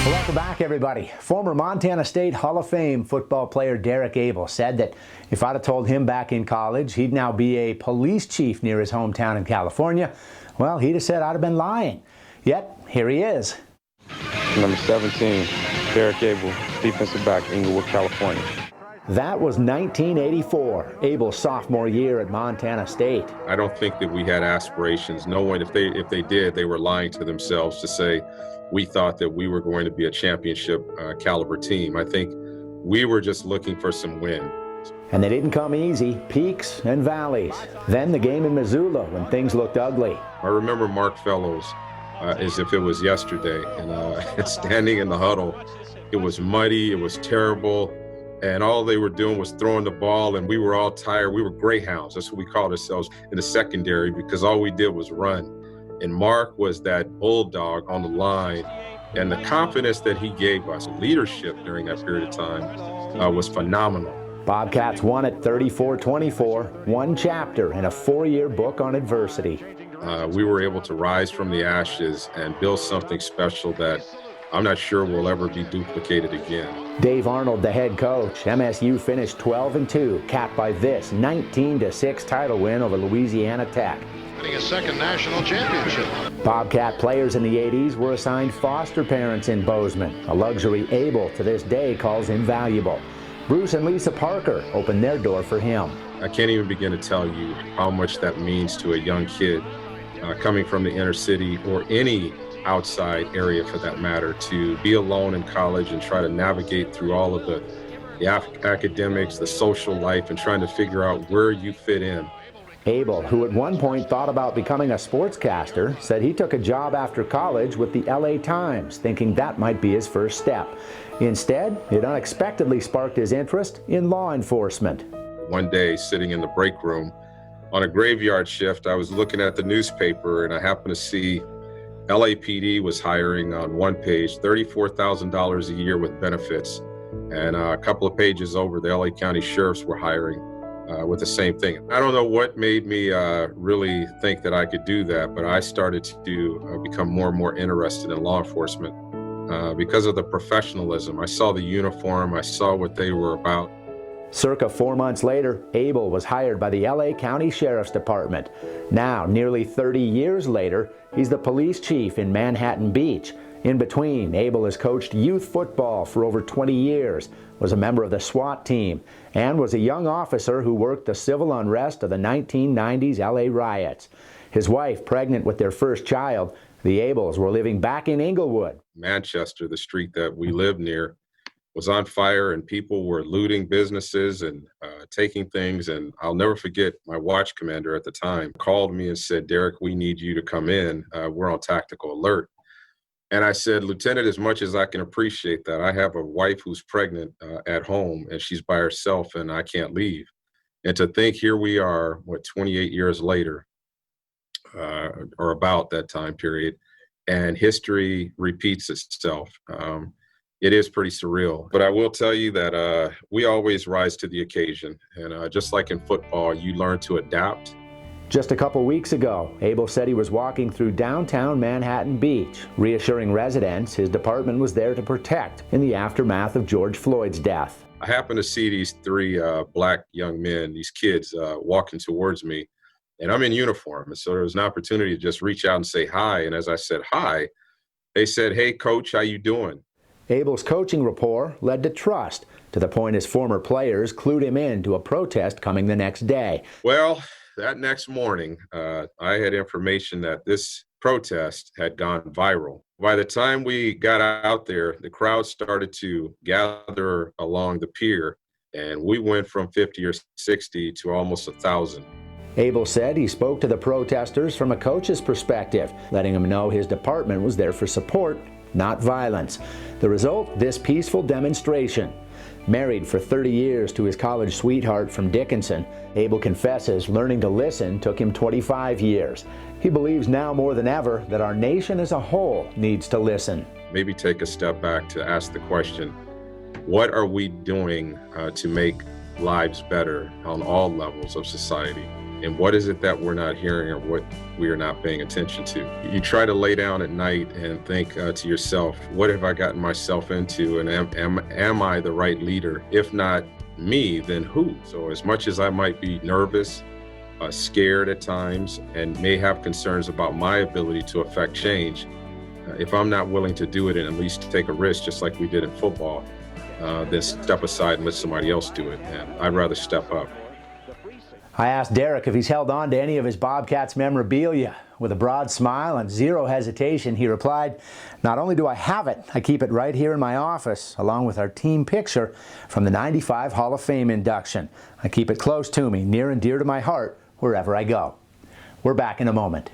Welcome back, everybody. Former Montana State Hall of Fame football player Derek Abel said that if I'd have told him back in college he'd now be a police chief near his hometown in California, well, he'd have said I'd have been lying. Yet, here he is. Number 17, Derek Abel, defensive back, Inglewood, California. That was 1984, Abel's sophomore year at Montana State. I don't think that we had aspirations. No one, if they did, they were lying to themselves to say we thought that we were going to be a championship caliber team. I think we were just looking for some win. And they didn't come easy, peaks and valleys. Then the game in Missoula when things looked ugly. I remember Mark Fellows as if it was yesterday, and standing in the huddle. It was muddy, it was terrible, and all they were doing was throwing the ball, and we were all tired. We were greyhounds. That's what we called ourselves in the secondary, because all we did was run. And Mark was that bulldog on the line, and the confidence that he gave us, leadership during that period of time, was phenomenal. Bobcats won at 34-24, one chapter in a 4-year book on adversity. We were able to rise from the ashes and build something special that I'm not sure will ever be duplicated again. Dave Arnold, the head coach. MSU finished 12-2, capped by this 19-6 title win over Louisiana Tech. Winning a second national championship. Bobcat players in the 80s were assigned foster parents in Bozeman, a luxury Abel to this day calls invaluable. Bruce and Lisa Parker opened their door for him. I can't even begin to tell you how much that means to a young kid coming from the inner city or any outside area for that matter, to be alone in college and try to navigate through all of the academics, the social life, and trying to figure out where you fit in. Abel, who at one point thought about becoming a sportscaster, said he took a job after college with the LA Times, thinking that might be his first step. Instead, it unexpectedly sparked his interest in law enforcement. One day, sitting in the break room on a graveyard shift, I was looking at the newspaper and I happened to see LAPD was hiring on one page $34,000 a year with benefits. And a couple of pages over, the LA County Sheriffs were hiring with the same thing. I don't know what made me really think that I could do that, but I started to become more and more interested in law enforcement because of the professionalism. I saw the uniform, I saw what they were about. Circa 4 months later, Abel was hired by the LA County Sheriff's Department. Now, nearly 30 years later, he's the police chief in Manhattan Beach. In between, Abel has coached youth football for over 20 years, was a member of the SWAT team, and was a young officer who worked the civil unrest of the 1990s LA riots. His wife, pregnant with their first child, the Abels were living back in Inglewood. Manchester, the street that we lived near, was on fire and people were looting businesses and taking things. And I'll never forget, my watch commander at the time called me and said, "Derek, we need you to come in. We're on tactical alert." And I said, "Lieutenant, as much as I can appreciate that, I have a wife who's pregnant at home and she's by herself and I can't leave." And to think here we are, 28 years later, or about that time period, and history repeats itself. It is pretty surreal. But I will tell you that we always rise to the occasion. And just like in football, you learn to adapt. Just a couple weeks ago, Abel said he was walking through downtown Manhattan Beach, reassuring residents his department was there to protect in the aftermath of George Floyd's death. I happened to see these 3 black young men, these kids, walking towards me, and I'm in uniform. And so there was an opportunity to just reach out and say hi. And as I said hi, they said, "Hey, Coach, how you doing?" Abel's coaching rapport led to trust, to the point his former players clued him in to a protest coming the next day. Well, that next morning, I had information that this protest had gone viral. By the time we got out there, the crowd started to gather along the pier, and we went from 50 or 60 to almost 1,000. Abel said he spoke to the protesters from a coach's perspective, letting them know his department was there for support, not violence. The result, this peaceful demonstration. Married for 30 years to his college sweetheart from Dickinson, Abel confesses learning to listen took him 25 years. He believes now more than ever that our nation as a whole needs to listen. Maybe take a step back to ask the question, what are we doing to make lives better on all levels of society? And what is it that we're not hearing or what we are not paying attention to? You try to lay down at night and think to yourself, what have I gotten myself into? And am I the right leader? If not me, then who? So as much as I might be nervous, scared at times, and may have concerns about my ability to affect change, if I'm not willing to do it and at least take a risk, just like we did in football, then step aside and let somebody else do it. And I'd rather step up. I asked Derek if he's held on to any of his Bobcats memorabilia. With a broad smile and zero hesitation, he replied, "Not only do I have it, I keep it right here in my office, along with our team picture from the '95 Hall of Fame induction. I keep it close to me, near and dear to my heart, wherever I go." We're back in a moment.